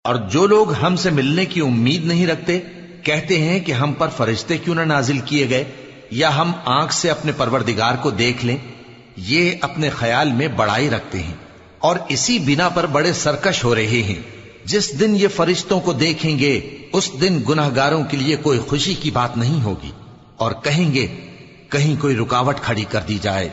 اور جو لوگ ہم سے ملنے کی امید نہیں رکھتے کہتے ہیں کہ ہم پر فرشتے کیوں نہ نازل کیے گئے یا ہم آنکھ سے اپنے پروردگار کو دیکھ لیں. یہ اپنے خیال میں بڑائی رکھتے ہیں اور اسی بنا پر بڑے سرکش ہو رہے ہیں. جس دن یہ فرشتوں کو دیکھیں گے اس دن گناہگاروں کے لیے کوئی خوشی کی بات نہیں ہوگی اور کہیں گے کہیں کوئی رکاوٹ کھڑی کر دی جائے.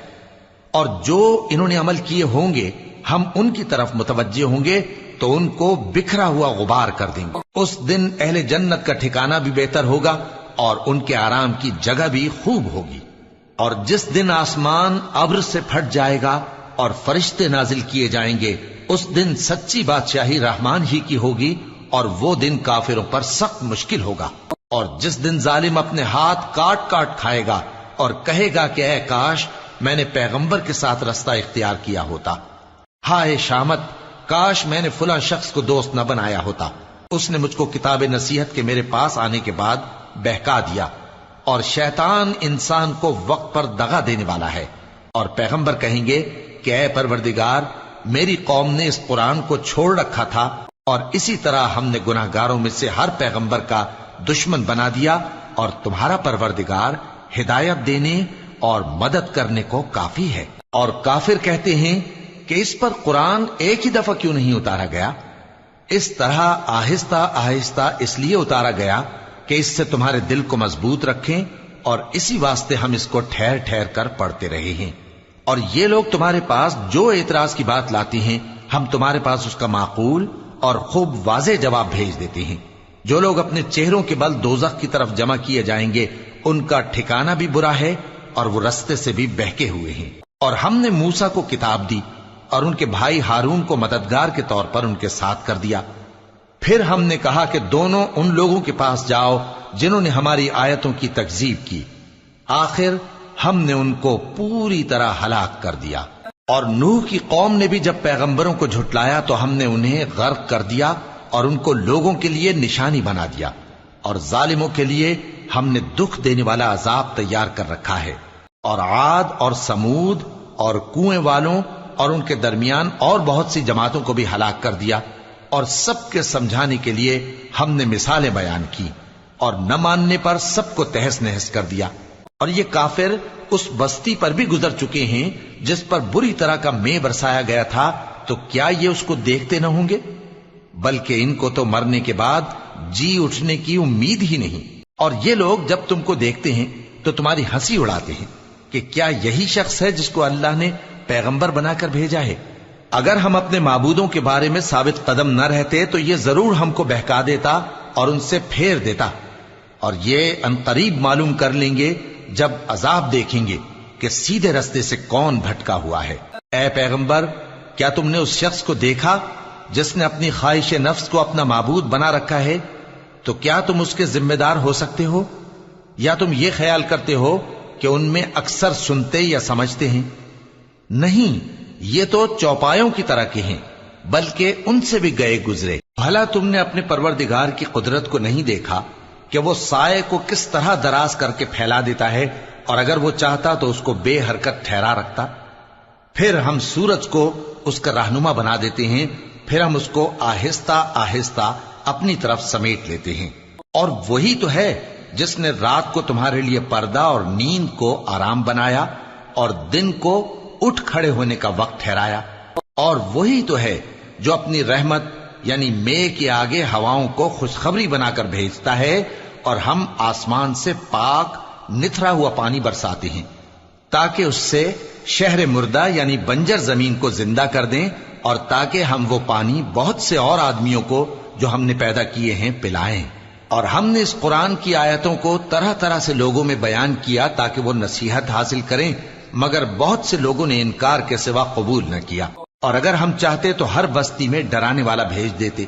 اور جو انہوں نے عمل کیے ہوں گے ہم ان کی طرف متوجہ ہوں گے تو ان کو بکھرا ہوا غبار کر دیں گے. اس دن اہل جنت کا ٹھکانہ بھی بہتر ہوگا اور ان کے آرام کی جگہ بھی خوب ہوگی. اور جس دن آسمان ابر سے پھٹ جائے گا اور فرشتے نازل کیے جائیں گے اس دن سچی بادشاہی رحمان ہی کی ہوگی اور وہ دن کافروں پر سخت مشکل ہوگا. اور جس دن ظالم اپنے ہاتھ کاٹ کاٹ کھائے گا اور کہے گا کہ اے کاش میں نے پیغمبر کے ساتھ رستہ اختیار کیا ہوتا. ہائے شامت، کاش میں نے فلاں شخص کو دوست نہ بنایا ہوتا. اس نے مجھ کو کتاب نصیحت کے میرے پاس آنے کے بعد بہکا دیا. اور شیطان انسان کو وقت پر دغا دینے والا ہے. اور پیغمبر کہیں گے کہ اے پروردگار، میری قوم نے اس قرآن کو چھوڑ رکھا تھا اور اسی طرح ہم نے گناہگاروں میں سے ہر پیغمبر کا دشمن بنا دیا اور تمہارا پروردگار ہدایت دینے اور مدد کرنے کو کافی ہے. اور کافر کہتے ہیں کہ اس پر قرآن ایک ہی دفعہ کیوں نہیں اتارا گیا؟ اس طرح آہستہ آہستہ اس لیے اتارا گیا کہ اس سے تمہارے دل کو مضبوط رکھیں اور اسی واسطے ہم اس کو ٹھہر ٹھہر کر پڑھتے رہے ہیں. اور یہ لوگ تمہارے پاس جو اعتراض کی بات لاتی ہیں ہم تمہارے پاس اس کا معقول اور خوب واضح جواب بھیج دیتے ہیں. جو لوگ اپنے چہروں کے بل دوزخ کی طرف جمع کیے جائیں گے ان کا ٹھکانہ بھی برا ہے اور وہ رستے سے بھی بہکے ہوئے ہیں. اور ہم نے موسیٰ کو کتاب دی اور ان کے بھائی ہارون کو مددگار کے طور پر ان کے ساتھ کر دیا. پھر ہم نے کہا کہ دونوں ان لوگوں کے پاس جاؤ جنہوں نے ہماری آیتوں کی تکذیب کی. آخر ہم نے ان کو پوری طرح ہلاک کر دیا. اور نوح کی قوم نے بھی جب پیغمبروں کو جھٹلایا تو ہم نے انہیں غرق کر دیا اور ان کو لوگوں کے لیے نشانی بنا دیا. اور ظالموں کے لیے ہم نے دکھ دینے والا عذاب تیار کر رکھا ہے. اور عاد اور سمود اور کنویں والوں اور ان کے درمیان اور بہت سی جماعتوں کو بھی ہلاک کر دیا. اور سب کے سمجھانے کے لیے ہم نے مثالیں بیان کی اور نہ ماننے پر سب کو تہس نہس کر دیا. اور یہ کافر اس بستی پر بھی گزر چکے ہیں جس پر بری طرح کا مے برسایا گیا تھا، تو کیا یہ اس کو دیکھتے نہ ہوں گے؟ بلکہ ان کو تو مرنے کے بعد جی اٹھنے کی امید ہی نہیں. اور یہ لوگ جب تم کو دیکھتے ہیں تو تمہاری ہنسی اڑاتے ہیں کہ کیا یہی شخص ہے جس کو اللہ نے پیغمبر بنا کر بھیجا ہے؟ اگر ہم اپنے معبودوں کے بارے میں ثابت قدم نہ رہتے تو یہ ضرور ہم کو بہکا دیتا اور ان سے پھیر دیتا. اور یہ انقریب معلوم کر لیں گے جب عذاب دیکھیں گے کہ سیدھے رستے سے کون بھٹکا ہوا ہے. اے پیغمبر، کیا تم نے اس شخص کو دیکھا جس نے اپنی خواہش نفس کو اپنا معبود بنا رکھا ہے؟ تو کیا تم اس کے ذمہ دار ہو سکتے ہو؟ یا تم یہ خیال کرتے ہو کہ ان میں اکثر سنتے یا سمجھتے ہیں؟ نہیں، یہ تو چوپایوں کی طرح کے ہیں، بلکہ ان سے بھی گئے گزرے. بھلا تم نے اپنے پروردگار کی قدرت کو نہیں دیکھا کہ وہ سائے کو کس طرح دراز کر کے پھیلا دیتا ہے اور اگر وہ چاہتا تو اس کو بے حرکت ٹھہرا رکھتا؟ پھر ہم سورج کو اس کا رہنما بنا دیتے ہیں، پھر ہم اس کو آہستہ آہستہ اپنی طرف سمیٹ لیتے ہیں. اور وہی تو ہے جس نے رات کو تمہارے لیے پردہ اور نیند کو آرام بنایا اور دن کو اٹھ کھڑے ہونے کا وقت ٹھہرایا. اور وہی تو ہے جو اپنی رحمت یعنی مے کے آگے ہواؤں کو خوشخبری بنا کر بھیجتا ہے اور ہم آسمان سے پاک نتھرا ہوا پانی برساتے ہیں تاکہ اس سے شہر مردہ یعنی بنجر زمین کو زندہ کر دیں اور تاکہ ہم وہ پانی بہت سے اور آدمیوں کو جو ہم نے پیدا کیے ہیں پلائیں. اور ہم نے اس قرآن کی آیتوں کو طرح طرح سے لوگوں میں بیان کیا تاکہ وہ نصیحت حاصل کریں، مگر بہت سے لوگوں نے انکار کے سوا قبول نہ کیا. اور اگر ہم چاہتے تو ہر بستی میں ڈرانے والا بھیج دیتے.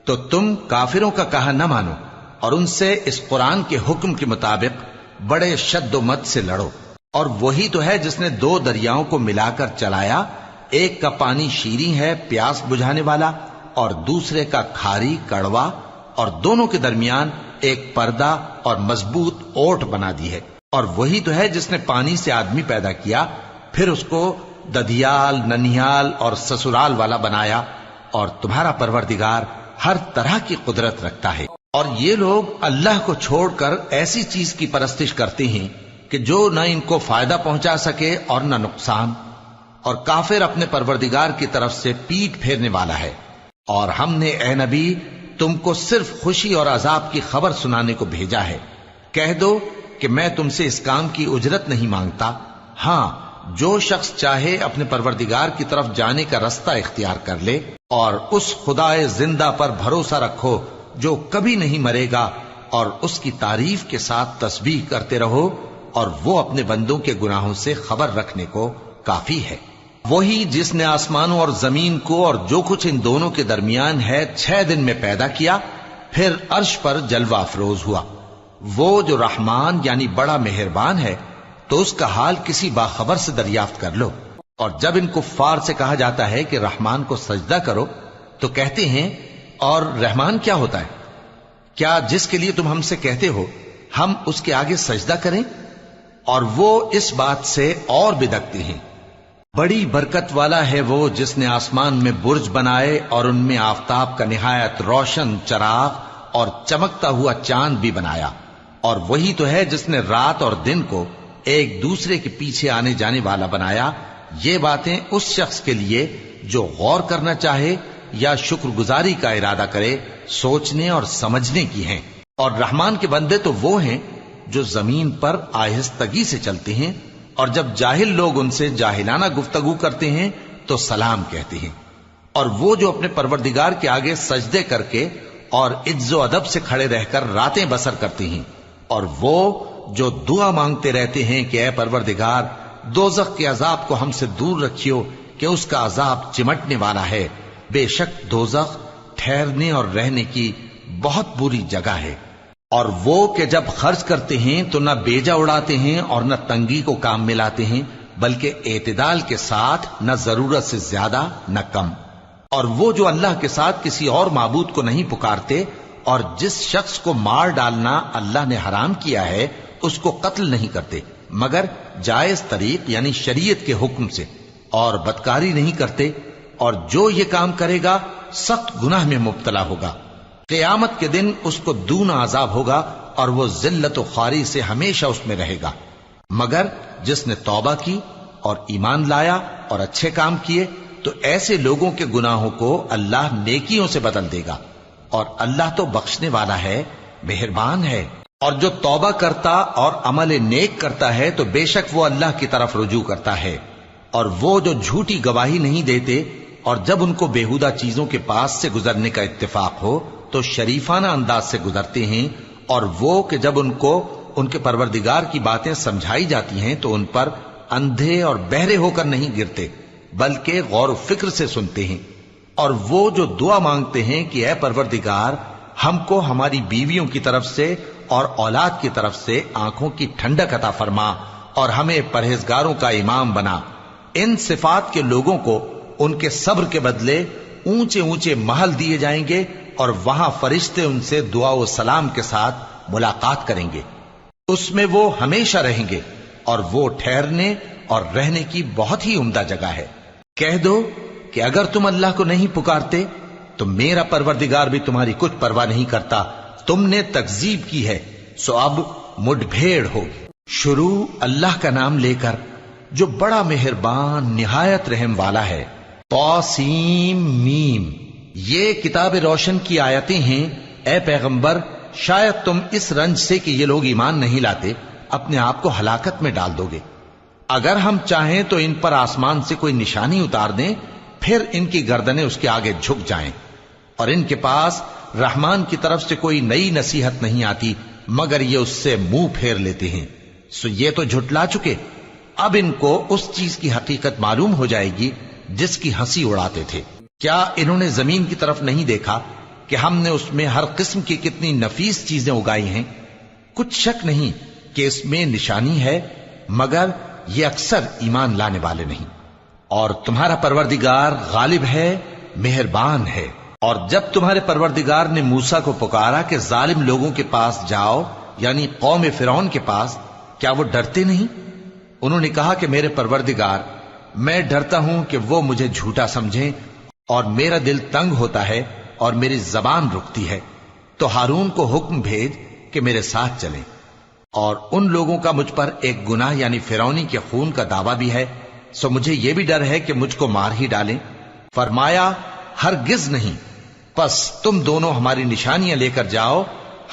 تو تم کافروں کا کہا نہ مانو اور ان سے اس قرآن کے حکم کے مطابق بڑے شد و مت سے لڑو. اور وہی تو ہے جس نے دو دریاؤں کو ملا کر چلایا، ایک کا پانی شیریں ہے پیاس بجھانے والا اور دوسرے کا کھاری کڑوا، اور دونوں کے درمیان ایک پردہ اور مضبوط اوٹ بنا دی ہے. اور وہی تو ہے جس نے پانی سے آدمی پیدا کیا، پھر اس کو ددھیال، ننھیال اور سسرال والا بنایا. اور تمہارا پروردگار ہر طرح کی قدرت رکھتا ہے۔ اور یہ لوگ اللہ کو چھوڑ کر ایسی چیز کی پرستش کرتے ہیں کہ جو نہ ان کو فائدہ پہنچا سکے اور نہ نقصان، اور کافر اپنے پروردگار کی طرف سے پیٹ پھیرنے والا ہے۔ اور ہم نے اے نبی تم کو صرف خوشی اور عذاب کی خبر سنانے کو بھیجا ہے۔ کہہ دو کہ میں تم سے اس کام کی اجرت نہیں مانگتا، ہاں جو شخص چاہے اپنے پروردگار کی طرف جانے کا رستہ اختیار کر لے، اور اس خدائے زندہ پر بھروسہ رکھو جو کبھی نہیں مرے گا، اور اس کی تعریف کے ساتھ تسبیح کرتے رہو، اور وہ اپنے بندوں کے گناہوں سے خبر رکھنے کو کافی ہے۔ وہی جس نے آسمانوں اور زمین کو اور جو کچھ ان دونوں کے درمیان ہے 6 دن میں پیدا کیا، پھر عرش پر جلوہ افروز ہوا۔ وہ جو رحمان یعنی بڑا مہربان ہے، تو اس کا حال کسی باخبر سے دریافت کر لو۔ اور جب ان کفار سے کہا جاتا ہے کہ رحمان کو سجدہ کرو، تو کہتے ہیں اور رحمان کیا ہوتا ہے؟ کیا جس کے لیے تم ہم سے کہتے ہو ہم اس کے آگے سجدہ کریں؟ اور وہ اس بات سے اور بدکتے ہیں۔ بڑی برکت والا ہے وہ جس نے آسمان میں برج بنائے اور ان میں آفتاب کا نہایت روشن چراغ اور چمکتا ہوا چاند بھی بنایا، اور وہی تو ہے جس نے رات اور دن کو ایک دوسرے کے پیچھے آنے جانے والا بنایا۔ یہ باتیں اس شخص کے لیے جو غور کرنا چاہے یا شکر گزاری کا ارادہ کرے سوچنے اور سمجھنے کی ہیں۔ اور رحمان کے بندے تو وہ ہیں جو زمین پر آہستگی سے چلتے ہیں، اور جب جاہل لوگ ان سے جاہلانہ گفتگو کرتے ہیں تو سلام کہتے ہیں۔ اور وہ جو اپنے پروردگار کے آگے سجدے کر کے اور عز و ادب سے کھڑے رہ کر راتیں بسر کرتے ہیں، اور وہ جو دعا مانگتے رہتے ہیں کہ اے پروردگار دوزخ کے عذاب کو ہم سے دور رکھیو کہ اس کا عذاب چمٹنے والا ہے۔ بے شک دوزخ ٹھہرنے اور رہنے کی بہت بری جگہ ہے۔ اور وہ کہ جب خرچ کرتے ہیں تو نہ بیجا اڑاتے ہیں اور نہ تنگی کو کام میں لاتے ہیں، بلکہ اعتدال کے ساتھ، نہ ضرورت سے زیادہ نہ کم۔ اور وہ جو اللہ کے ساتھ کسی اور معبود کو نہیں پکارتے، اور جس شخص کو مار ڈالنا اللہ نے حرام کیا ہے اس کو قتل نہیں کرتے مگر جائز طریق یعنی شریعت کے حکم سے، اور بدکاری نہیں کرتے، اور جو یہ کام کرے گا سخت گناہ میں مبتلا ہوگا۔ قیامت کے دن اس کو دونا عذاب ہوگا، اور وہ ذلت و خواری سے ہمیشہ اس میں رہے گا۔ مگر جس نے توبہ کی اور ایمان لایا اور اچھے کام کیے تو ایسے لوگوں کے گناہوں کو اللہ نیکیوں سے بدل دے گا، اور اللہ تو بخشنے والا ہے، مہربان ہے۔ اور جو توبہ کرتا اور عمل نیک کرتا ہے تو بے شک وہ اللہ کی طرف رجوع کرتا ہے۔ اور وہ جو جھوٹی گواہی نہیں دیتے، اور جب ان کو بےہودہ چیزوں کے پاس سے گزرنے کا اتفاق ہو تو شریفانہ انداز سے گزرتے ہیں، اور وہ کہ جب ان کو ان کے پروردگار کی باتیں سمجھائی جاتی ہیں تو ان پر اندھے اور بہرے ہو کر نہیں گرتے بلکہ غور و فکر سے سنتے ہیں۔ اور وہ جو دعا مانگتے ہیں کہ اے پروردگار ہم کو ہماری بیویوں کی طرف سے اور اولاد کی طرف سے آنکھوں کی ٹھنڈک عطا فرما اور ہمیں پرہیزگاروں کا امام بنا، ان صفات کے لوگوں کو ان کے صبر کے بدلے اونچے اونچے محل دیے جائیں گے، اور وہاں فرشتے ان سے دعا و سلام کے ساتھ ملاقات کریں گے۔ اس میں وہ ہمیشہ رہیں گے، اور وہ ٹھہرنے اور رہنے کی بہت ہی عمدہ جگہ ہے۔ کہہ دو کہ اگر تم اللہ کو نہیں پکارتے تو میرا پروردگار بھی تمہاری کچھ پرواہ نہیں کرتا۔ تم نے تکذیب کی ہے سو اب مڈ بھیڑ ہوگی۔ شروع اللہ کا نام لے کر جو بڑا مہربان نہایت رحم والا ہے۔ طاسیم میم، یہ کتاب روشن کی آیتیں ہیں۔ اے پیغمبر شاید تم اس رنج سے کہ یہ لوگ ایمان نہیں لاتے اپنے آپ کو ہلاکت میں ڈال دو گے۔ اگر ہم چاہیں تو ان پر آسمان سے کوئی نشانی اتار دیں، پھر ان کی گردنیں اس کے آگے جھک جائیں، اور ان کے پاس رحمان کی طرف سے کوئی نئی نصیحت نہیں آتی مگر یہ اس سے منہ پھیر لیتے ہیں۔ سو یہ تو جھٹلا چکے، اب ان کو اس چیز کی حقیقت معلوم ہو جائے گی جس کی ہنسی اڑاتے تھے۔ کیا انہوں نے زمین کی طرف نہیں دیکھا کہ ہم نے اس میں ہر قسم کی کتنی نفیس چیزیں اگائی ہیں؟ کچھ شک نہیں کہ اس میں نشانی ہے، مگر یہ اکثر ایمان لانے والے نہیں۔ اور تمہارا پروردگار غالب ہے، مہربان ہے۔ اور جب تمہارے پروردگار نے موسیٰ کو پکارا کہ ظالم لوگوں کے پاس جاؤ، یعنی قوم فرعون کے پاس، کیا وہ ڈرتے نہیں؟ انہوں نے کہا کہ میرے پروردگار، میں ڈرتا ہوں کہ وہ مجھے جھوٹا سمجھیں، اور میرا دل تنگ ہوتا ہے اور میری زبان رکتی ہے، تو ہارون کو حکم بھیج کہ میرے ساتھ چلیں۔ اور ان لوگوں کا مجھ پر ایک گناہ یعنی فرعونی کے خون کا دعویٰ بھی ہے، سو مجھے یہ بھی ڈر ہے کہ مجھ کو مار ہی ڈالیں۔ فرمایا ہرگز نہیں، پس تم دونوں ہماری نشانیاں لے کر جاؤ،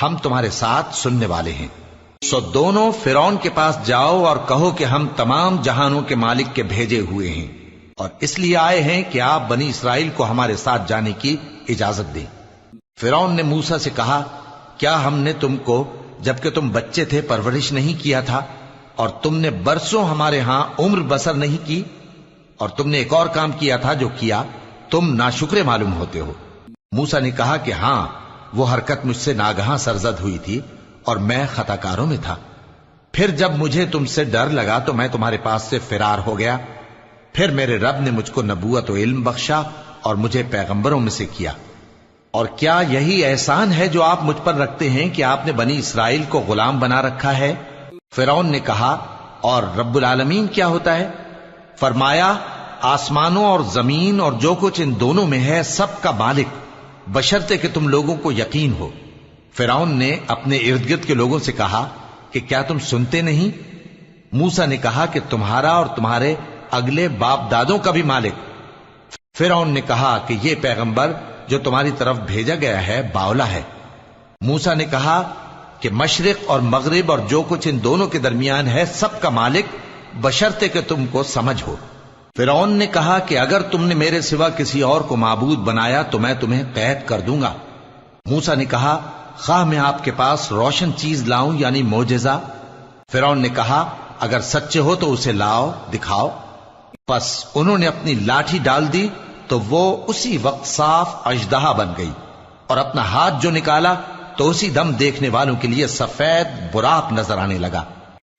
ہم تمہارے ساتھ سننے والے ہیں۔ سو دونوں فرعون کے پاس جاؤ اور کہو کہ ہم تمام جہانوں کے مالک کے بھیجے ہوئے ہیں، اور اس لیے آئے ہیں کہ آپ بنی اسرائیل کو ہمارے ساتھ جانے کی اجازت دیں۔ فرعون نے موسیٰ سے کہا، کیا ہم نے تم کو جبکہ تم بچے تھے پرورش نہیں کیا تھا، اور تم نے برسوں ہمارے ہاں عمر بسر نہیں کی؟ اور تم نے ایک اور کام کیا تھا جو کیا، تم ناشکرے معلوم ہوتے ہو۔ موسیٰ نے کہا کہ ہاں، وہ حرکت مجھ سے ناگہاں سرزد ہوئی تھی اور میں خطا کاروں میں تھا۔ پھر جب مجھے تم سے ڈر لگا تو میں تمہارے پاس سے فرار ہو گیا۔ پھر میرے رب نے مجھ کو نبوت و علم بخشا اور مجھے پیغمبروں میں سے کیا۔ اور کیا یہی احسان ہے جو آپ مجھ پر رکھتے ہیں کہ آپ نے بنی اسرائیل کو غلام بنا رکھا ہے؟ فرعون نے کہا، اور رب العالمین کیا ہوتا ہے؟ فرمایا، آسمانوں اور زمین اور جو کچھ ان دونوں میں ہے سب کا مالک، بشرطے کہ تم لوگوں کو یقین ہو۔ فرعون نے اپنے ارد گرد کے لوگوں سے کہا کہ کیا تم سنتے نہیں؟ موسیٰ نے کہا کہ تمہارا اور تمہارے اگلے باپ دادوں کا بھی مالک۔ فرعون نے کہا کہ یہ پیغمبر جو تمہاری طرف بھیجا گیا ہے باولا ہے۔ موسیٰ نے کہا کہ مشرق اور مغرب اور جو کچھ ان دونوں کے درمیان ہے سب کا مالک، بشرطے کہ تم کو سمجھ ہو۔ فرعون نے کہا کہ اگر تم نے میرے سوا کسی اور کو معبود بنایا تو میں تمہیں قید کر دوں گا۔ موسیٰ نے کہا، خواہ میں آپ کے پاس روشن چیز لاؤں یعنی معجزہ؟ فرعون نے کہا، اگر سچے ہو تو اسے لاؤ، دکھاؤ۔ پس انہوں نے اپنی لاٹھی ڈال دی تو وہ اسی وقت صاف اژدہا بن گئی، اور اپنا ہاتھ جو نکالا تو اسی دم دیکھنے والوں کے لیے سفید براق نظر آنے لگا۔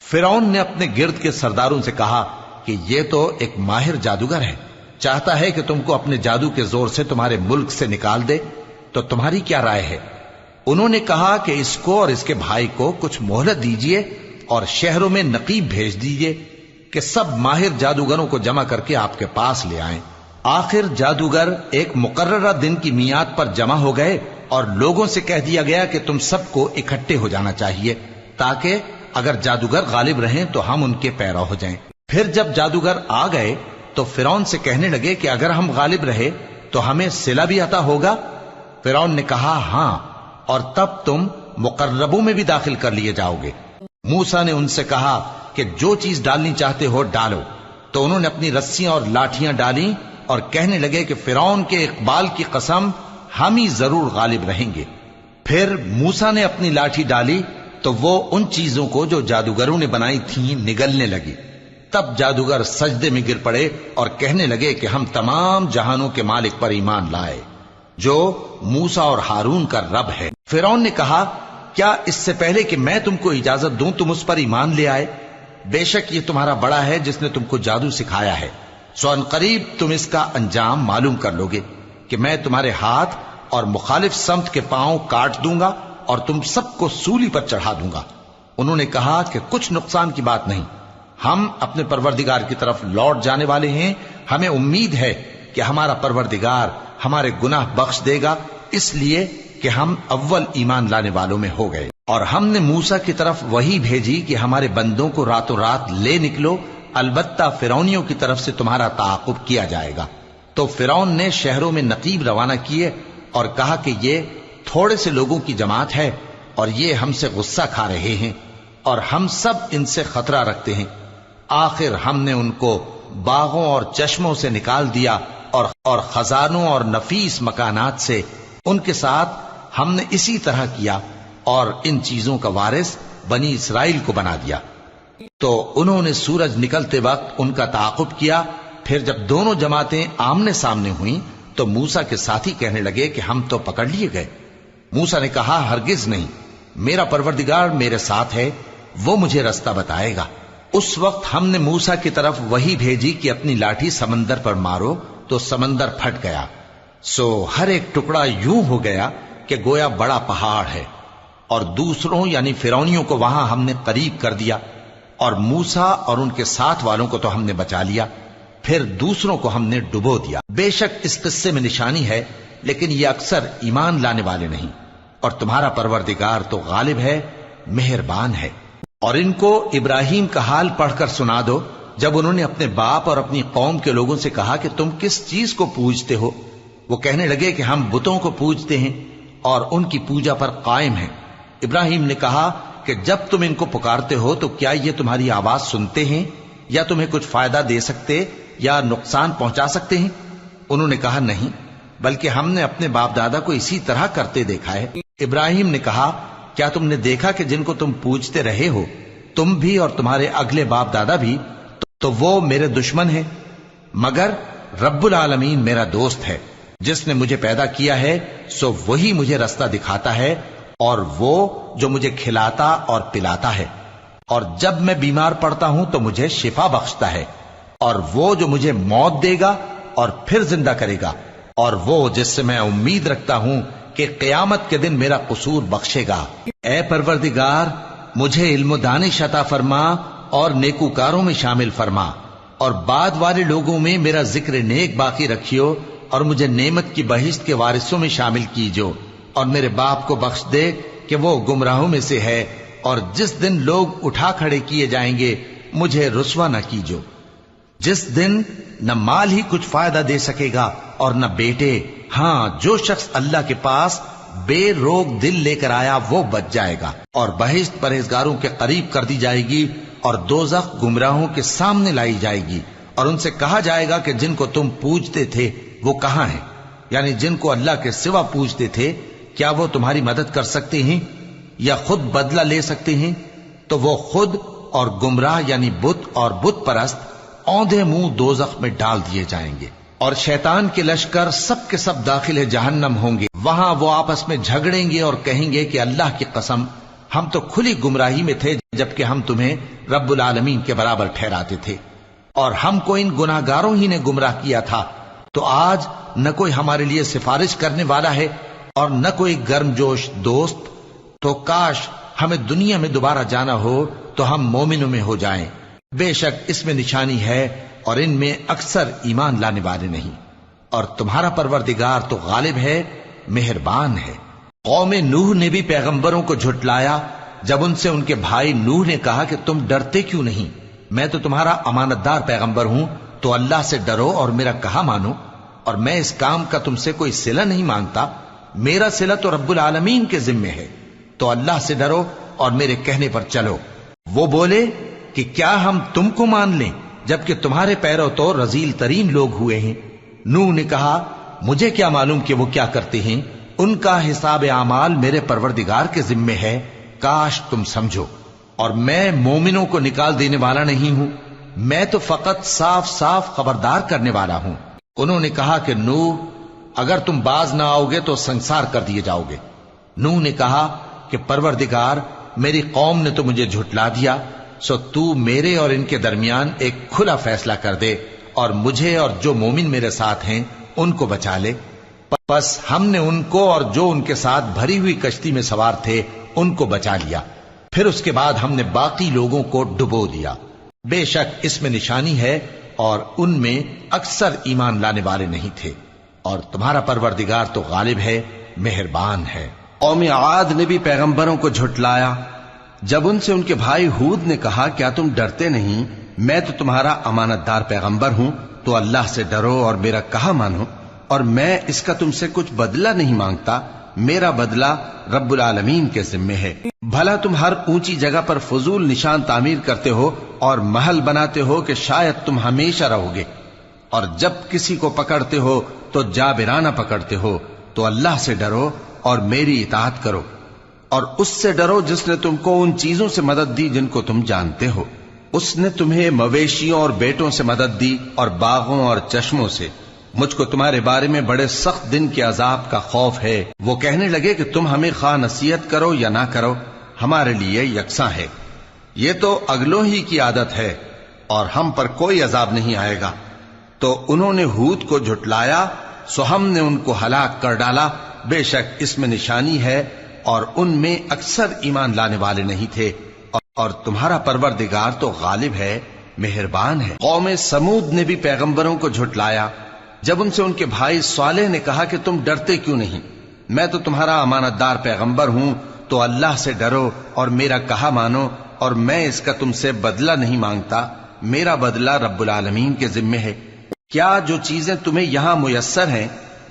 فرعون نے اپنے گرد کے سرداروں سے کہا کہ یہ تو ایک ماہر جادوگر ہے، چاہتا ہے کہ تم کو اپنے جادو کے زور سے تمہارے ملک سے نکال دے، تو تمہاری کیا رائے ہے؟ انہوں نے کہا کہ اس کو اور اس کے بھائی کو کچھ مہلت دیجیے اور شہروں میں نقیب بھیج دیجیے کہ سب ماہر جادوگروں کو جمع کر کے آپ کے پاس لے آئیں۔ آخر جادوگر ایک مقررہ دن کی میعاد پر جمع ہو گئے اور لوگوں سے کہہ دیا گیا کہ تم سب کو اکٹھے ہو جانا چاہیے، تاکہ اگر جادوگر غالب رہیں تو ہم ان کے پیرو ہو جائیں۔ پھر جب جادوگر آ گئے تو فرعون سے کہنے لگے کہ اگر ہم غالب رہے تو ہمیں صلہ بھی عطا ہوگا؟ فرعون نے کہا، ہاں، اور تب تم مقربوں میں بھی داخل کر لیے جاؤ گے۔ موسیٰ نے ان سے کہا کہ جو چیز ڈالنی چاہتے ہو ڈالو، تو انہوں نے اپنی رسیاں اور لاٹھیاں ڈالیں اور کہنے لگے کہ فرعون کے اقبال کی قسم، ہم ہی ضرور غالب رہیں گے۔ پھر موسیٰ نے اپنی لاٹھی ڈالی تو وہ ان چیزوں کو جو جادوگروں نے بنائی تھیں نگلنے لگی۔ تب جادوگر سجدے میں گر پڑے اور کہنے لگے کہ ہم تمام جہانوں کے مالک پر ایمان لائے، جو موسیٰ اور ہارون کا رب ہے۔ فرعون نے کہا، کیا اس سے پہلے کہ میں تم کو اجازت دوں تم اس پر ایمان لے آئے؟ بے شک یہ تمہارا بڑا ہے جس نے تم کو جادو سکھایا ہے، سو ان قریب تم اس کا انجام معلوم کر لوگے کہ میں تمہارے ہاتھ اور مخالف سمت کے پاؤں کاٹ دوں گا اور تم سب کو سولی پر چڑھا دوں گا۔ انہوں نے کہا کہ کچھ نقصان کی بات نہیں، ہم اپنے پروردگار کی طرف لوٹ جانے والے ہیں، ہمیں امید ہے کہ ہمارا پروردگار ہمارے گناہ بخش دے گا، اس لیے کہ ہم اول ایمان لانے والوں میں ہو گئے۔ اور ہم نے موسیٰ کی طرف وحی بھیجی کہ ہمارے بندوں کو راتوں رات لے نکلو، البتہ فرعونیوں کی طرف سے تمہارا تعاقب کیا جائے گا۔ تو فرعون نے شہروں میں نقیب روانہ کیے اور کہا کہ یہ تھوڑے سے لوگوں کی جماعت ہے اور یہ ہم سے غصہ کھا رہے ہیں اور ہم سب ان سے خطرہ رکھتے ہیں۔ آخر ہم نے ان کو باغوں اور چشموں سے نکال دیا اور خزانوں اور نفیس مکانات سے، ان کے ساتھ ہم نے اسی طرح کیا اور ان چیزوں کا وارث بنی اسرائیل کو بنا دیا۔ تو انہوں نے سورج نکلتے وقت ان کا تعاقب کیا۔ پھر جب دونوں جماعتیں آمنے سامنے ہوئیں تو موسیٰ کے ساتھی کہنے لگے کہ ہم تو پکڑ لیے گئے۔ موسیٰ نے کہا، ہرگز نہیں، میرا پروردگار میرے ساتھ ہے، وہ مجھے رستہ بتائے گا۔ اس وقت ہم نے موسیٰ کی طرف وحی بھیجی کہ اپنی لاٹھی سمندر پر مارو، تو سمندر پھٹ گیا، سو ہر ایک ٹکڑا یوں ہو گیا کہ گویا بڑا پہاڑ ہے، اور دوسروں یعنی فرعونیوں کو وہاں ہم نے قریب کر دیا، اور موسیٰ اور ان کے ساتھ والوں کو تو ہم نے بچا لیا، پھر دوسروں کو ہم نے ڈبو دیا۔ بے شک اس قصے میں نشانی ہے لیکن یہ اکثر ایمان لانے والے نہیں، اور تمہارا پروردگار تو غالب ہے، مہربان ہے۔ اور ان کو ابراہیم کا حال پڑھ کر سنا دو جب انہوں نے اپنے باپ اور اپنی قوم کے لوگوں سے کہا کہ تم کس چیز کو پوجتے ہو؟ وہ کہنے لگے کہ ہم بتوں کو پوجتے ہیں اور ان کی پوجا پر قائم ہیں۔ ابراہیم نے کہا کہ جب تم ان کو پکارتے ہو تو کیا یہ تمہاری آواز سنتے ہیں یا تمہیں کچھ فائدہ دے سکتے یا نقصان پہنچا سکتے ہیں؟ انہوں نے کہا نہیں، بلکہ ہم نے اپنے باپ دادا کو اسی طرح کرتے دیکھا ہے۔ ابراہیم نے کہا کیا تم نے دیکھا کہ جن کو تم پوجتے رہے ہو تم بھی اور تمہارے اگلے باپ دادا بھی، تو وہ میرے دشمن ہیں، مگر رب العالمین میرا دوست ہے۔ جس نے مجھے پیدا کیا ہے سو وہی مجھے رستہ دکھاتا ہے، اور وہ جو مجھے کھلاتا اور پلاتا ہے، اور جب میں بیمار پڑتا ہوں تو مجھے شفا بخشتا ہے، اور وہ جو مجھے موت دے گا اور پھر زندہ کرے گا، اور وہ جس سے میں امید رکھتا ہوں کہ قیامت کے دن میرا قصور بخشے گا۔ اے پروردگار، مجھے علم و دانش عطا فرما اور نیکوکاروں میں شامل فرما، اور بعد والے لوگوں میں میرا ذکر نیک باقی رکھیو، اور مجھے نعمت کی بہشت کے وارثوں میں شامل کیجو، اور میرے باپ کو بخش دے کہ وہ گمراہوں میں سے ہے، اور جس دن لوگ اٹھا کھڑے کیے جائیں گے مجھے رسوا نہ کیجو، جس دن نہ مال ہی کچھ فائدہ دے سکے گا اور نہ بیٹے۔ ہاں، جو شخص اللہ کے پاس بے روک دل لے کر آیا وہ بچ جائے گا، اور بہشت پرہیزگاروں کے قریب کر دی جائے گی، اور دوزخ گمراہوں کے سامنے لائی جائے گی، اور ان سے کہا جائے گا کہ جن کو تم پوجتے تھے وہ کہاں ہیں؟ یعنی جن کو اللہ کے سوا پوجتے تھے، کیا وہ تمہاری مدد کر سکتے ہیں یا خود بدلہ لے سکتے ہیں؟ تو وہ خود اور گمراہ یعنی بت اور بت پرست اوندھے منہ دوزخ میں ڈال دیے جائیں گے، اور شیطان کے لشکر سب کے سب داخل جہنم ہوں گے۔ وہاں وہ آپس میں جھگڑیں گے اور کہیں گے کہ اللہ کی قسم، ہم تو کھلی گمراہی میں تھے جبکہ ہم تمہیں رب العالمین کے برابر ٹھہراتے تھے، اور ہم کو ان گناہگاروں ہی نے گمراہ کیا تھا، تو آج نہ کوئی ہمارے لیے سفارش کرنے والا ہے اور نہ کوئی گرم جوش دوست، تو کاش ہمیں دنیا میں دوبارہ جانا ہو تو ہم مومنوں میں ہو جائیں۔ بے شک اس میں نشانی ہے اور ان میں اکثر ایمان لانے والے نہیں، اور تمہارا پروردگار تو غالب ہے، مہربان ہے۔ قوم نوح نے بھی پیغمبروں کو جھٹلایا جب ان سے ان کے بھائی نوح نے کہا کہ تم ڈرتے کیوں نہیں؟ میں تو تمہارا امانت دار پیغمبر ہوں، تو اللہ سے ڈرو اور میرا کہا مانو، اور میں اس کام کا تم سے کوئی صلہ نہیں مانگتا، میرا صلہ تو رب العالمین کے ذمے ہے، تو اللہ سے ڈرو اور میرے کہنے پر چلو۔ وہ بولے کہ کیا ہم تم کو مان لیں جبکہ تمہارے پیرو تو رذیل ترین لوگ ہوئے ہیں؟ نوح نے کہا مجھے کیا معلوم کہ وہ کیا کرتے ہیں، ان کا حساب اعمال میرے پروردگار کے ذمے ہے، کاش تم سمجھو۔ اور میں مومنوں کو نکال دینے والا نہیں ہوں، میں تو فقط صاف صاف خبردار کرنے والا ہوں۔ انہوں نے کہا کہ نوح، اگر تم باز نہ آؤ گے تو سنسار کر دیے جاؤ گے۔ نوح نے کہا کہ پروردگار، میری قوم نے تو مجھے جھٹلا دیا، سو تو میرے اور ان کے درمیان ایک کھلا فیصلہ کر دے، اور مجھے اور جو مومن میرے ساتھ ہیں ان کو بچا لے۔ پس ہم نے ان کو اور جو ان کے ساتھ بھری ہوئی کشتی میں سوار تھے ان کو بچا لیا، پھر اس کے بعد ہم نے باقی لوگوں کو ڈبو دیا۔ بے شک اس میں نشانی ہے اور ان میں اکثر ایمان لانے والے نہیں تھے، اور تمہارا پروردگار تو غالب ہے، مہربان ہے۔ قوم عاد نے بھی پیغمبروں کو جھٹلایا جب ان سے ان کے بھائی ہود نے کہا کیا تم ڈرتے نہیں؟ میں تو تمہارا امانت دار پیغمبر ہوں، تو اللہ سے ڈرو اور میرا کہا مانو، اور میں اس کا تم سے کچھ بدلہ نہیں مانگتا، میرا بدلہ رب العالمین کے ذمے ہے۔ بھلا تم ہر اونچی جگہ پر فضول نشان تعمیر کرتے ہو اور محل بناتے ہو کہ شاید تم ہمیشہ رہو گے، اور جب کسی کو پکڑتے ہو تو جابرانہ پکڑتے ہو، تو اللہ سے ڈرو اور میری اطاعت کرو، اور اس سے ڈرو جس نے تم کو ان چیزوں سے مدد دی جن کو تم جانتے ہو۔ اس نے تمہیں مویشیوں اور بیٹوں سے مدد دی اور باغوں اور چشموں سے۔ مجھ کو تمہارے بارے میں بڑے سخت دن کے عذاب کا خوف ہے۔ وہ کہنے لگے کہ تم ہمیں خواہ نصیحت کرو یا نہ کرو، ہمارے لیے یکساں ہے، یہ تو اگلوں ہی کی عادت ہے اور ہم پر کوئی عذاب نہیں آئے گا۔ تو انہوں نے ہود کو جھٹلایا، سو ہم نے ان کو ہلاک کر ڈالا۔ بے شک اس میں نشانی ہے اور ان میں اکثر ایمان لانے والے نہیں تھے، اور تمہارا پروردگار تو غالب ہے، مہربان ہے۔ قوم سمود نے بھی پیغمبروں کو جھٹلایا جب ان سے ان کے بھائی صالح نے کہا کہ تم ڈرتے کیوں نہیں، میں تو تمہارا امانت دار پیغمبر ہوں، تو اللہ سے ڈرو اور میرا کہا مانو، اور میں اس کا تم سے بدلہ نہیں مانگتا، میرا بدلہ رب العالمین کے ذمے ہے۔ کیا جو چیزیں تمہیں یہاں میسر ہیں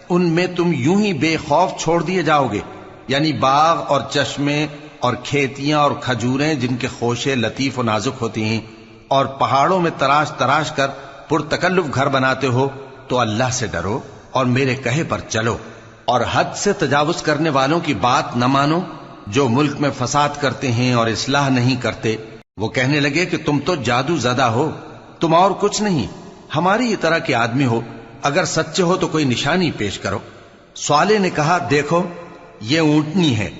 ان میں تم یوں ہی بے خوف چھوڑ دیے جاؤ گے؟ یعنی باغ اور چشمے اور کھیتیاں اور کھجوریں جن کے خوشے لطیف و نازک ہوتی ہیں، اور پہاڑوں میں تراش تراش کر پرتکلف گھر بناتے ہو، تو اللہ سے ڈرو اور میرے کہے پر چلو، اور حد سے تجاوز کرنے والوں کی بات نہ مانو جو ملک میں فساد کرتے ہیں اور اصلاح نہیں کرتے۔ وہ کہنے لگے کہ تم تو جادو زدہ ہو، تم اور کچھ نہیں، ہماری ہی طرح کے آدمی ہو، اگر سچے ہو تو کوئی نشانی پیش کرو۔ صالح نے کہا دیکھو یہ اونٹنی ہے،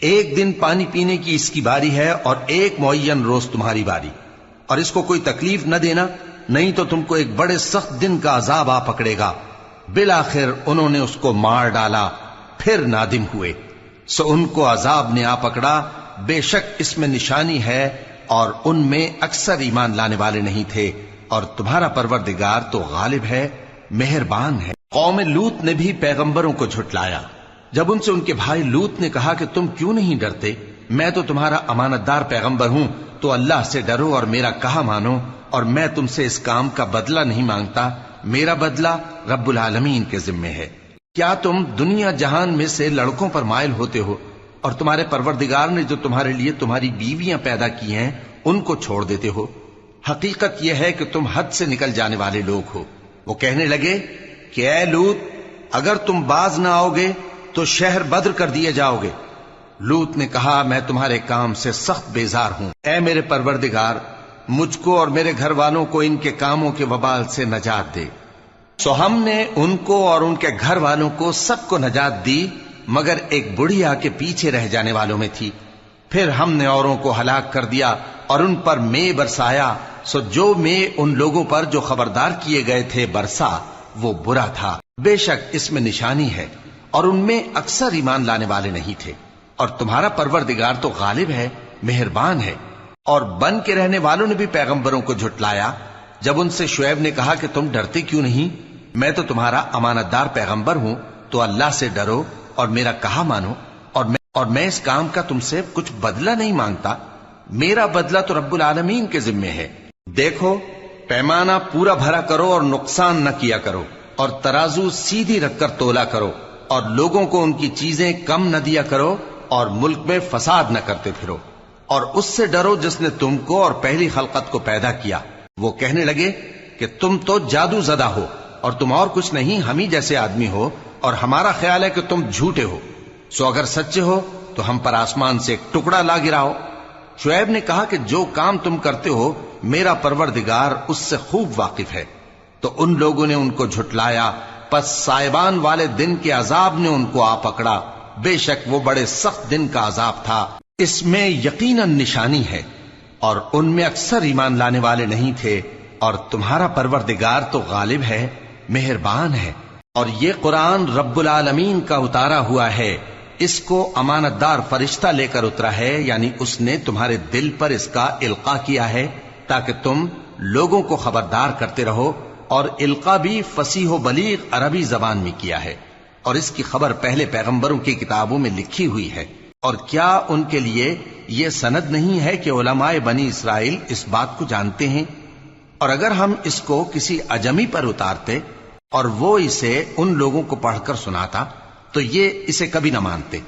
ایک دن پانی پینے کی اس کی باری ہے اور ایک معین روز تمہاری باری، اور اس کو کوئی تکلیف نہ دینا، نہیں تو تم کو ایک بڑے سخت دن کا عذاب آ پکڑے گا۔ بالآخر انہوں نے اس کو مار ڈالا، پھر نادم ہوئے، سو ان کو عذاب نے آ پکڑا، بے شک اس میں نشانی ہے، اور ان میں اکثر ایمان لانے والے نہیں تھے، اور تمہارا پروردگار تو غالب ہے، مہربان ہے۔ قوم لوط نے بھی پیغمبروں کو جھٹلایا۔ جب ان سے ان کے بھائی لوط نے کہا کہ تم کیوں نہیں ڈرتے، میں تو تمہارا امانت دار پیغمبر ہوں، تو اللہ سے ڈرو اور میرا کہا مانو، اور میں تم سے اس کام کا بدلہ نہیں مانگتا، میرا بدلہ رب العالمین کے ذمے ہے۔ کیا تم دنیا جہان میں سے لڑکوں پر مائل ہوتے ہو، اور تمہارے پروردگار نے جو تمہارے لیے تمہاری بیویاں پیدا کی ہیں ان کو چھوڑ دیتے ہو؟ حقیقت یہ ہے کہ تم حد سے نکل جانے والے لوگ ہو۔ وہ کہنے لگے کہ اے لوط، اگر تم باز نہ آؤ گے تو شہر بدر کر دیے جاؤ گے۔ لوط نے کہا میں تمہارے کام سے سخت بیزار ہوں، اے میرے پروردگار مجھ کو اور میرے گھر والوں کو ان کے کاموں کے وبال سے نجات دے۔ سو ہم نے ان کو اور ان کے گھر والوں کو سب کو نجات دی، مگر ایک بڑھیا کے پیچھے رہ جانے والوں میں تھی۔ پھر ہم نے اوروں کو ہلاک کر دیا اور ان پر مے برسایا، سو جو مے ان لوگوں پر جو خبردار کیے گئے تھے برسا وہ برا تھا۔ بے شک اس میں نشانی ہے، اور ان میں اکثر ایمان لانے والے نہیں تھے، اور تمہارا پروردگار تو غالب ہے، مہربان ہے۔ اور بن کے رہنے والوں نے بھی پیغمبروں کو جھٹلایا۔ جب ان سے شعیب نے کہا کہ تم ڈرتے کیوں نہیں، میں تو تمہارا امانت دار پیغمبر ہوں، تو اللہ سے ڈرو اور میرا کہا مانو، اور میں اس کام کا تم سے کچھ بدلہ نہیں مانگتا، میرا بدلہ تو رب العالمین کے ذمے ہے۔ دیکھو پیمانہ پورا بھرا کرو اور نقصان نہ کیا کرو، اور ترازو سیدھی رکھ کر تولا کرو، اور لوگوں کو ان کی چیزیں کم نہ دیا کرو، اور ملک میں فساد نہ کرتے پھرو، اور اس سے ڈرو جس نے تم کو اور پہلی خلقت کو پیدا کیا۔ وہ کہنے لگے کہ تم تو جادو زدہ ہو، اور تم اور کچھ نہیں، ہم ہی جیسے آدمی ہو، اور ہمارا خیال ہے کہ تم جھوٹے ہو، سو اگر سچے ہو تو ہم پر آسمان سے ایک ٹکڑا لا گراؤ۔ شعیب نے کہا کہ جو کام تم کرتے ہو میرا پروردگار اس سے خوب واقف ہے۔ تو ان لوگوں نے ان کو جھٹلایا، پس سائبان والے دن کے عذاب نے ان کو آ پکڑا، بے شک وہ بڑے سخت دن کا عذاب تھا، اس میں یقیناً نشانی ہے، اور ان میں اکثر ایمان لانے والے نہیں تھے، اور تمہارا پروردگار تو غالب ہے، مہربان ہے۔ اور یہ قرآن رب العالمین کا اتارا ہوا ہے، اس کو امانت دار فرشتہ لے کر اترا ہے، یعنی اس نے تمہارے دل پر اس کا القاء کیا ہے تاکہ تم لوگوں کو خبردار کرتے رہو، اور القاء بھی فصیح و بلیغ عربی زبان میں کیا ہے، اور اس کی خبر پہلے پیغمبروں کی کتابوں میں لکھی ہوئی ہے۔ اور کیا ان کے لیے یہ سند نہیں ہے کہ علماء بنی اسرائیل اس بات کو جانتے ہیں؟ اور اگر ہم اس کو کسی اجمی پر اتارتے اور وہ اسے ان لوگوں کو پڑھ کر سناتا تو یہ اسے کبھی نہ مانتے۔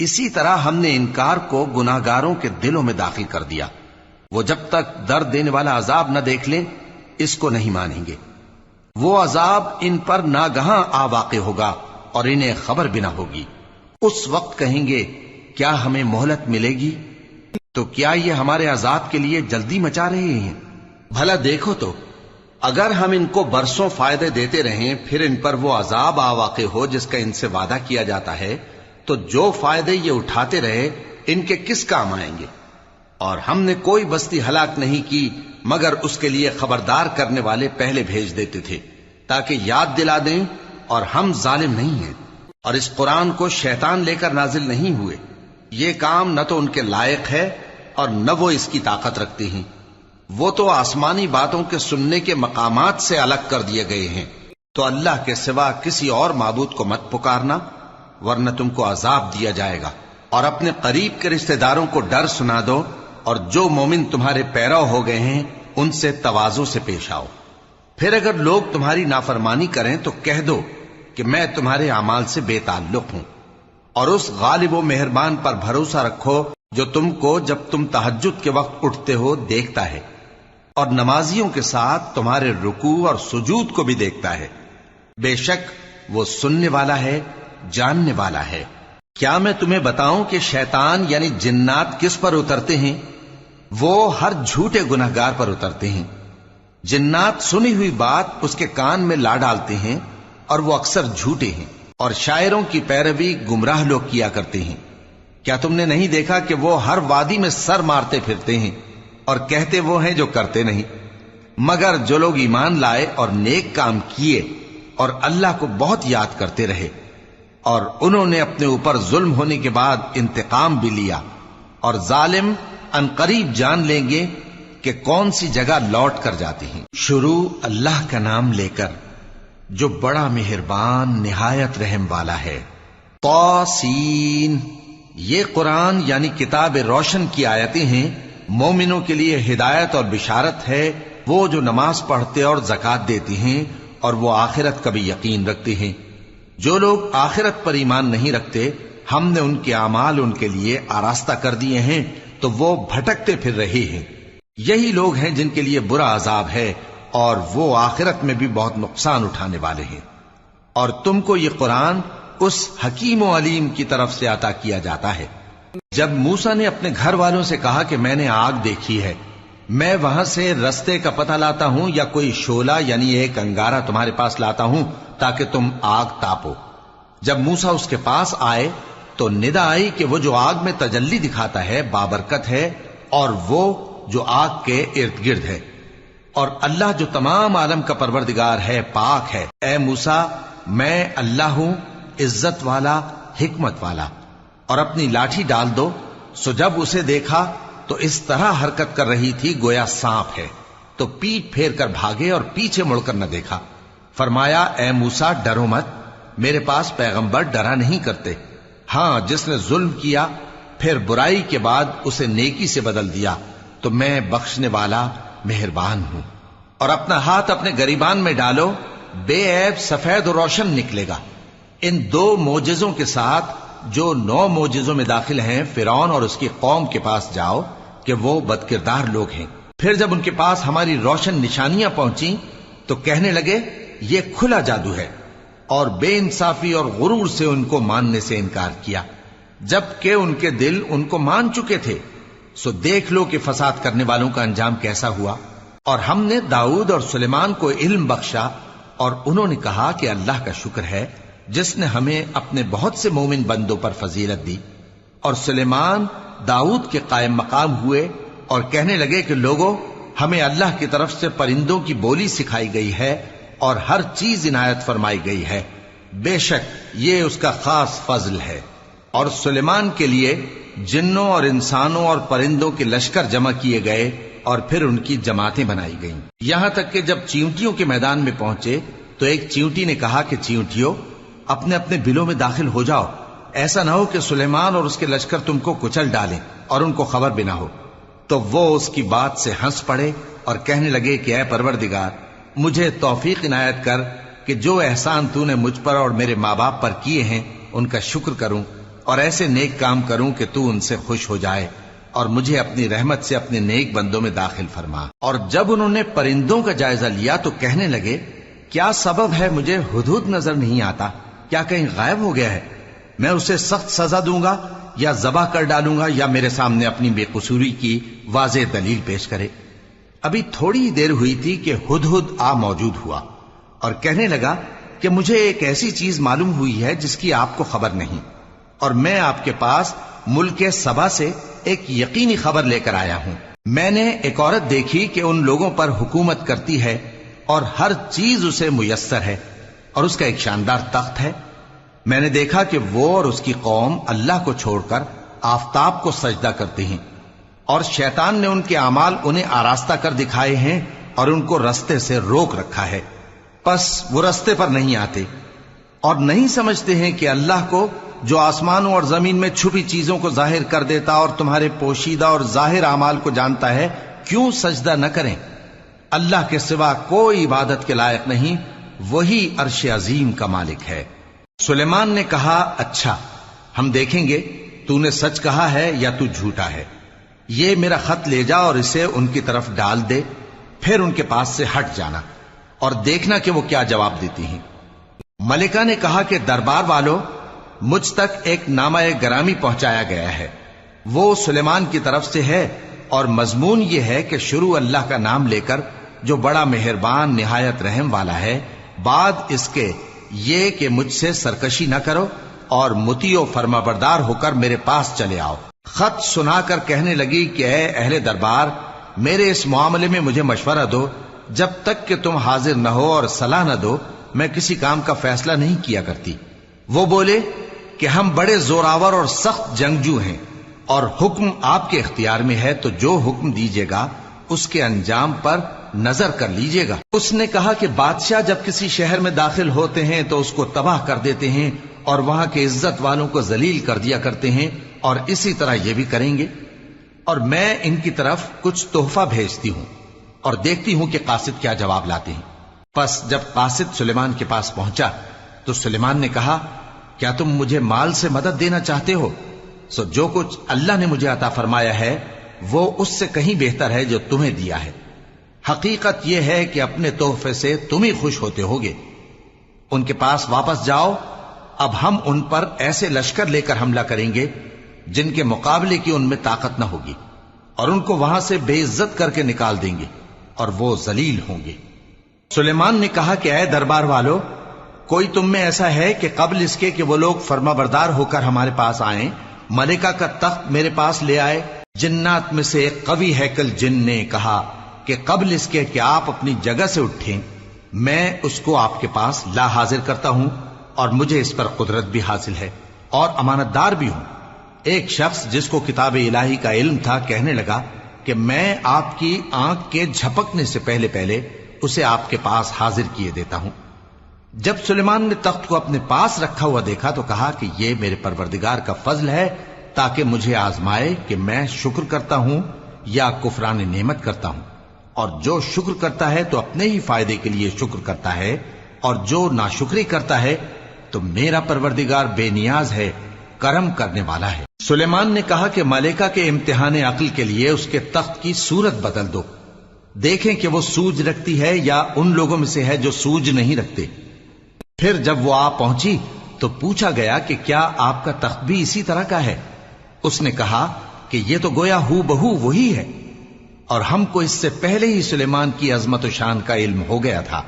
اسی طرح ہم نے انکار کو گناہگاروں کے دلوں میں داخل کر دیا، وہ جب تک درد دینے والا عذاب نہ دیکھ لیں اس کو نہیں مانیں گے۔ وہ عذاب ان پر ناگہاں آ واقع ہوگا اور انہیں خبر بھی نہ ہوگی۔ اس وقت کہیں گے کیا ہمیں مہلت ملے گی؟ تو کیا یہ ہمارے عذاب کے لیے جلدی مچا رہے ہیں؟ بھلا دیکھو تو اگر ہم ان کو برسوں فائدے دیتے رہیں پھر ان پر وہ عذاب آ واقع ہو جس کا ان سے وعدہ کیا جاتا ہے، تو جو فائدے یہ اٹھاتے رہے ان کے کس کام آئیں گے؟ اور ہم نے کوئی بستی ہلاک نہیں کی مگر اس کے لیے خبردار کرنے والے پہلے بھیج دیتے تھے تاکہ یاد دلا دیں، اور ہم ظالم نہیں ہیں۔ اور اس قرآن کو شیطان لے کر نازل نہیں ہوئے، یہ کام نہ تو ان کے لائق ہے اور نہ وہ اس کی طاقت رکھتے ہیں، وہ تو آسمانی باتوں کے سننے کے مقامات سے الگ کر دیے گئے ہیں۔ تو اللہ کے سوا کسی اور معبود کو مت پکارنا ورنہ تم کو عذاب دیا جائے گا، اور اپنے قریب کے رشتہ داروں کو ڈر سنا دو، اور جو مومن تمہارے پیرو ہو گئے ہیں ان سے تواضع سے پیش آؤ۔ پھر اگر لوگ تمہاری نافرمانی کریں تو کہہ دو کہ میں تمہارے اعمال سے بے تعلق ہوں، اور اس غالب و مہربان پر بھروسہ رکھو جو تم کو جب تم تہجد کے وقت اٹھتے ہو دیکھتا ہے، اور نمازیوں کے ساتھ تمہارے رکوع اور سجود کو بھی دیکھتا ہے۔ بے شک وہ سننے والا ہے، جاننے والا ہے۔ کیا میں تمہیں بتاؤں کہ شیطان یعنی جنات کس پر اترتے ہیں؟ وہ ہر جھوٹے گنہگار پر اترتے ہیں۔ جنات سنی ہوئی بات اس کے کان میں لا ڈالتے ہیں، اور وہ اکثر جھوٹے ہیں، اور شاعروں کی پیروی گمراہ لوگ کیا کرتے ہیں۔ کیا تم نے نہیں دیکھا کہ وہ ہر وادی میں سر مارتے پھرتے ہیں، اور کہتے وہ ہیں جو کرتے نہیں؟ مگر جو لوگ ایمان لائے اور نیک کام کیے اور اللہ کو بہت یاد کرتے رہے، اور انہوں نے اپنے اوپر ظلم ہونے کے بعد انتقام بھی لیا، اور ظالم عنقریب جان لیں گے کہ کون سی جگہ لوٹ کر جاتے ہیں۔ شروع اللہ کا نام لے کر جو بڑا مہربان نہایت رحم والا ہے۔ طاسین، یہ قرآن یعنی کتاب روشن کی آیتیں ہیں، مومنوں کے لیے ہدایت اور بشارت ہے، وہ جو نماز پڑھتے اور زکوٰۃ دیتے ہیں اور وہ آخرت کا بھی یقین رکھتے ہیں۔ جو لوگ آخرت پر ایمان نہیں رکھتے ہم نے ان کے اعمال ان کے لیے آراستہ کر دیے ہیں تو وہ بھٹکتے پھر رہے ہیں۔ یہی لوگ ہیں جن کے لیے برا عذاب ہے اور وہ آخرت میں بھی بہت نقصان اٹھانے والے ہیں۔ اور تم کو یہ قرآن اس حکیم و علیم کی طرف سے عطا کیا جاتا ہے۔ جب موسیٰ نے اپنے گھر والوں سے کہا کہ میں نے آگ دیکھی ہے، میں وہاں سے رستے کا پتہ لاتا ہوں یا کوئی شعلہ یعنی ایک انگارہ تمہارے پاس لاتا ہوں تاکہ تم آگ تاپو۔ جب موسیٰ اس کے پاس آئے تو ندا آئی کہ وہ جو آگ میں تجلی دکھاتا ہے بابرکت ہے، اور وہ جو آگ کے ارد گرد ہے، اور اللہ جو تمام عالم کا پروردگار ہے پاک ہے۔ اے موسیٰ، میں اللہ ہوں، عزت والا، حکمت والا، اور اپنی لاٹھی ڈال دو۔ سو جب اسے دیکھا تو اس طرح حرکت کر رہی تھی گویا سانپ ہے، تو پیٹ پھیر کر بھاگے اور پیچھے مڑ کر نہ دیکھا۔ فرمایا اے موسیٰ ڈرو مت، میرے پاس پیغمبر ڈرا نہیں کرتے۔ ہاں، جس نے ظلم کیا پھر برائی کے بعد اسے نیکی سے بدل دیا تو میں بخشنے والا مہربان ہوں۔ اور اپنا ہاتھ اپنے گریبان میں ڈالو، بے عیب سفید و روشن نکلے گا۔ ان دو معجزوں کے ساتھ جو 9 معجزوں میں داخل ہیں فرعون اور اس کی قوم کے پاس جاؤ کہ وہ بدکردار لوگ ہیں۔ پھر جب ان کے پاس ہماری روشن نشانیاں پہنچیں تو کہنے لگے یہ کھلا جادو ہے، اور بے انصافی اور غرور سے ان کو ماننے سے انکار کیا، جبکہ ان کے دل ان کو مان چکے تھے۔ سو دیکھ لو کہ فساد کرنے والوں کا انجام کیسا ہوا۔ اور ہم نے داؤد اور سلیمان کو علم بخشا، اور انہوں نے کہا کہ اللہ کا شکر ہے جس نے ہمیں اپنے بہت سے مومن بندوں پر فضیلت دی۔ اور سلیمان داؤد کے قائم مقام ہوئے اور کہنے لگے کہ لوگوں، ہمیں اللہ کی طرف سے پرندوں کی بولی سکھائی گئی ہے اور ہر چیز عنایت فرمائی گئی ہے، بے شک یہ اس کا خاص فضل ہے۔ اور سلیمان کے لیے جنوں اور انسانوں اور پرندوں کے لشکر جمع کیے گئے اور پھر ان کی جماعتیں بنائی گئیں، یہاں تک کہ جب چیونٹیوں کے میدان میں پہنچے تو ایک چیونٹی نے کہا کہ چیونٹیوں، اپنے اپنے بلوں میں داخل ہو جاؤ، ایسا نہ ہو کہ سلیمان اور اس کے لشکر تم کو کچل ڈالیں اور ان کو خبر بھی نہ ہو۔ تو وہ اس کی بات سے ہنس پڑے اور کہنے لگے کہ اے پروردگار، مجھے توفیق عنایت کر کہ جو احسان تو نے مجھ پر اور میرے ماں باپ پر کیے ہیں ان کا شکر کروں، اور ایسے نیک کام کروں کہ تو ان سے خوش ہو جائے، اور مجھے اپنی رحمت سے اپنے نیک بندوں میں داخل فرما۔ اور جب انہوں نے پرندوں کا جائزہ لیا تو کہنے لگے کیا سبب ہے مجھے ہدہد نظر نہیں آتا؟ کیا کہیں غائب ہو گیا ہے؟ میں اسے سخت سزا دوں گا یا ذبح کر ڈالوں گا یا میرے سامنے اپنی بے قصوری کی واضح دلیل پیش کرے۔ ابھی تھوڑی دیر ہوئی تھی کہ ہدہد آ موجود ہوا اور کہنے لگا کہ مجھے ایک ایسی چیز معلوم ہوئی ہے جس کی آپ کو خبر نہیں، اور میں آپ کے پاس ملک سبا سے ایک یقینی خبر لے کر آیا ہوں۔ میں نے ایک عورت دیکھی کہ ان لوگوں پر حکومت کرتی ہے اور ہر چیز اسے میسر ہے، اور اس کا ایک شاندار تخت ہے۔ میں نے دیکھا کہ وہ اور اس کی قوم اللہ کو چھوڑ کر آفتاب کو سجدہ کرتے ہیں، اور شیطان نے ان کے اعمال انہیں آراستہ کر دکھائے ہیں اور ان کو رستے سے روک رکھا ہے۔ پس وہ رستے پر نہیں آتے اور نہیں سمجھتے ہیں کہ اللہ کو جو آسمانوں اور زمین میں چھپی چیزوں کو ظاہر کر دیتا اور تمہارے پوشیدہ اور ظاہر اعمال کو جانتا ہے، کیوں سجدہ نہ کریں؟ اللہ کے سوا کوئی عبادت کے لائق نہیں، وہی عرش عظیم کا مالک ہے۔ سلیمان نے کہا، اچھا ہم دیکھیں گے تو نے سچ کہا ہے یا تو جھوٹا ہے۔ یہ میرا خط لے جا اور اسے ان کی طرف ڈال دے، پھر ان کے پاس سے ہٹ جانا اور دیکھنا کہ وہ کیا جواب دیتی ہیں۔ ملکہ نے کہا کہ دربار والو، مجھ تک ایک نامہ گرامی پہنچایا گیا ہے، وہ سلیمان کی طرف سے ہے اور مضمون یہ ہے کہ شروع اللہ کا نام لے کر جو بڑا مہربان نہایت رحم والا ہے، بعد اس کے یہ کہ مجھ سے سرکشی نہ کرو اور مطیع و فرما بردار ہو کر میرے پاس چلے آؤ۔ خط سنا کر کہنے لگی کہ اے اہل دربار، میرے اس معاملے میں مجھے مشورہ دو، جب تک کہ تم حاضر نہ ہو اور صلاح نہ دو میں کسی کام کا فیصلہ نہیں کیا کرتی۔ وہ بولے کہ ہم بڑے زوراور اور سخت جنگجو ہیں اور حکم آپ کے اختیار میں ہے، تو جو حکم دیجیے گا اس کے انجام پر نظر کر لیجیے گا۔ اس نے کہا کہ بادشاہ جب کسی شہر میں داخل ہوتے ہیں تو اس کو تباہ کر دیتے ہیں اور وہاں کے عزت والوں کو ذلیل کر دیا کرتے ہیں، اور اسی طرح یہ بھی کریں گے، اور میں ان کی طرف کچھ تحفہ بھیجتی ہوں اور دیکھتی ہوں کہ قاصد کیا جواب لاتے ہیں۔ پس جب قاصد سلیمان کے پاس پہنچا تو سلیمان نے کہا، کیا تم مجھے مال سے مدد دینا چاہتے ہو؟ سو جو کچھ اللہ نے مجھے عطا فرمایا ہے وہ اس سے کہیں بہتر ہے جو تمہیں دیا ہے۔ حقیقت یہ ہے کہ اپنے تحفے سے تم ہی خوش ہوتے ہوگے۔ ان کے پاس واپس جاؤ، اب ہم ان پر ایسے لشکر لے کر حملہ کریں گے جن کے مقابلے کی ان میں طاقت نہ ہوگی، اور ان کو وہاں سے بے عزت کر کے نکال دیں گے اور وہ ذلیل ہوں گے۔ سلیمان نے کہا کہ اے دربار والو، کوئی تم میں ایسا ہے کہ قبل اس کے کہ وہ لوگ فرما بردار ہو کر ہمارے پاس آئیں، ملکہ کا تخت میرے پاس لے آئے؟ جنات میں سے ایک قوی ہیکل جن نے کہا کہ قبل اس کے کہ آپ اپنی جگہ سے اٹھیں میں اس کو آپ کے پاس لا حاضر کرتا ہوں، اور مجھے اس پر قدرت بھی حاصل ہے اور امانت دار بھی ہوں۔ ایک شخص جس کو کتاب الہی کا علم تھا کہنے لگا کہ میں آپ کی آنکھ کے جھپکنے سے پہلے پہلے اسے آپ کے پاس حاضر کیے دیتا ہوں۔ جب سلیمان نے تخت کو اپنے پاس رکھا ہوا دیکھا تو کہا کہ یہ میرے پروردگار کا فضل ہے تاکہ مجھے آزمائے کہ میں شکر کرتا ہوں یا کفران نعمت کرتا ہوں، اور جو شکر کرتا ہے تو اپنے ہی فائدے کے لیے شکر کرتا ہے، اور جو ناشکری کرتا ہے تو میرا پروردگار بے نیاز ہے، کرم کرنے والا ہے۔ سلیمان نے کہا کہ ملکہ کے امتحان عقل کے لیے اس کے تخت کی صورت بدل دو، دیکھیں کہ وہ سوج رکھتی ہے یا ان لوگوں میں سے ہے جو سوج نہیں رکھتے۔ پھر جب وہ آ پہنچی تو پوچھا گیا کہ کیا آپ کا تخت بھی اسی طرح کا ہے؟ اس نے کہا کہ یہ تو گویا ہو بہو وہی ہے، اور ہم کو اس سے پہلے ہی سلیمان کی عظمت و شان کا علم ہو گیا تھا،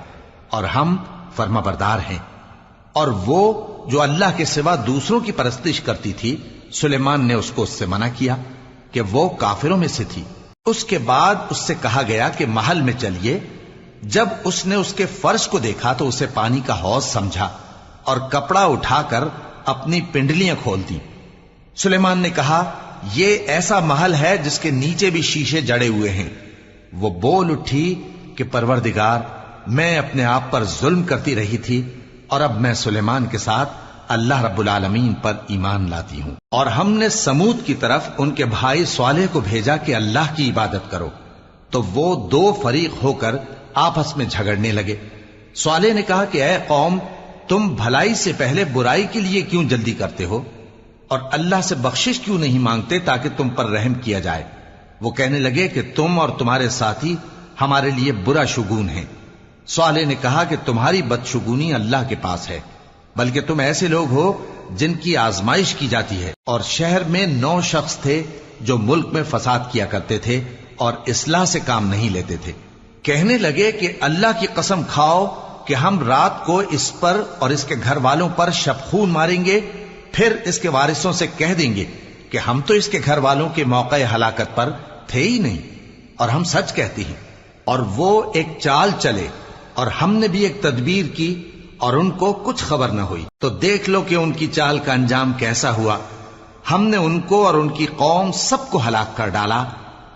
اور ہم فرما بردار ہیں۔ اور وہ جو اللہ کے سوا دوسروں کی پرستش کرتی تھی، سلیمان نے اس کو اس سے منع کیا کہ وہ کافروں میں سے تھی۔ اس کے بعد اس سے کہا گیا کہ محل میں چلیے۔ جب اس نے اس کے فرش کو دیکھا تو اسے پانی کا حوض سمجھا اور کپڑا اٹھا کر اپنی پنڈلیاں کھول دی۔ سلیمان نے کہا، یہ ایسا محل ہے جس کے نیچے بھی شیشے جڑے ہوئے ہیں۔ وہ بول اٹھی کہ پروردگار، میں اپنے آپ پر ظلم کرتی رہی تھی، اور اب میں سلیمان کے ساتھ اللہ رب العالمین پر ایمان لاتی ہوں۔ اور ہم نے سمود کی طرف ان کے بھائی صالح کو بھیجا کہ اللہ کی عبادت کرو، تو وہ دو فریق ہو کر آپس میں جھگڑنے لگے۔ صالح نے کہا کہ اے قوم، تم بھلائی سے پہلے برائی کے لیے کیوں جلدی کرتے ہو، اور اللہ سے بخشش کیوں نہیں مانگتے تاکہ تم پر رحم کیا جائے؟ وہ کہنے لگے کہ تم اور تمہارے ساتھی ہمارے لیے برا شگون ہیں۔ صالح نے کہا کہ تمہاری بدشگونی اللہ کے پاس ہے، بلکہ تم ایسے لوگ ہو جن کی آزمائش کی جاتی ہے۔ اور شہر میں 9 شخص تھے جو ملک میں فساد کیا کرتے تھے اور اصلاح سے کام نہیں لیتے تھے۔ کہنے لگے کہ اللہ کی قسم کھاؤ کہ ہم رات کو اس پر اور اس کے گھر والوں پر شبخون ماریں گے، پھر اس کے وارثوں سے کہہ دیں گے کہ ہم تو اس کے گھر والوں کے موقع ہلاکت پر تھے ہی نہیں، اور ہم سچ کہتے ہیں۔ اور وہ ایک چال چلے، اور ہم نے بھی ایک تدبیر کی، اور ان کو کچھ خبر نہ ہوئی۔ تو دیکھ لو کہ ان کی چال کا انجام کیسا ہوا۔ ہم نے ان کو اور ان کی قوم سب کو ہلاک کر ڈالا،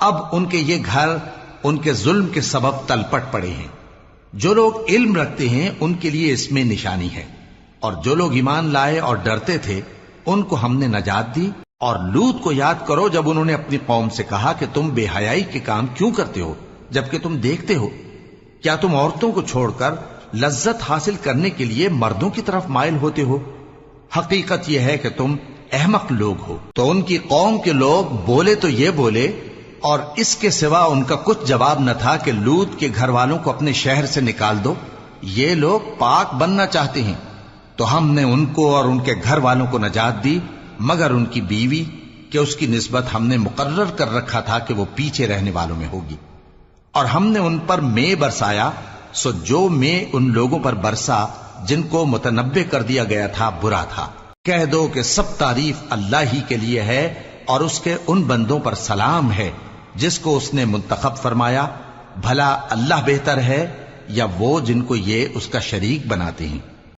اب ان کے یہ گھر ان کے ظلم کے سبب تلپٹ پڑے ہیں۔ جو لوگ علم رکھتے ہیں ان کے لیے اس میں نشانی ہے، اور جو لوگ ایمان لائے اور ڈرتے تھے ان کو ہم نے نجات دی۔ اور لوط کو یاد کرو جب انہوں نے اپنی قوم سے کہا کہ تم بے حیائی کے کام کیوں کرتے ہو جبکہ تم دیکھتے ہو؟ کیا تم عورتوں کو چھوڑ کر لذت حاصل کرنے کے لیے مردوں کی طرف مائل ہوتے ہو؟ حقیقت یہ ہے کہ تم احمق لوگ ہو۔ تو ان کی قوم کے لوگ بولے تو یہ بولے، اور اس کے سوا ان کا کچھ جواب نہ تھا کہ لوط کے گھر والوں کو اپنے شہر سے نکال دو، یہ لوگ پاک بننا چاہتے ہیں۔ تو ہم نے ان کو اور ان کے گھر والوں کو نجات دی، مگر ان کی بیوی کہ اس کی نسبت ہم نے مقرر کر رکھا تھا کہ وہ پیچھے رہنے والوں میں ہوگی۔ اور ہم نے ان پر مے برسایا، سو جو مے ان لوگوں پر برسا جن کو متنبع کر دیا گیا تھا برا تھا۔ کہہ دو کہ سب تعریف اللہ ہی کے لیے ہے، اور اس کے ان بندوں پر سلام ہے جس کو اس نے منتخب فرمایا۔ بھلا اللہ بہتر ہے یا وہ جن کو یہ اس کا شریک بناتے ہیں؟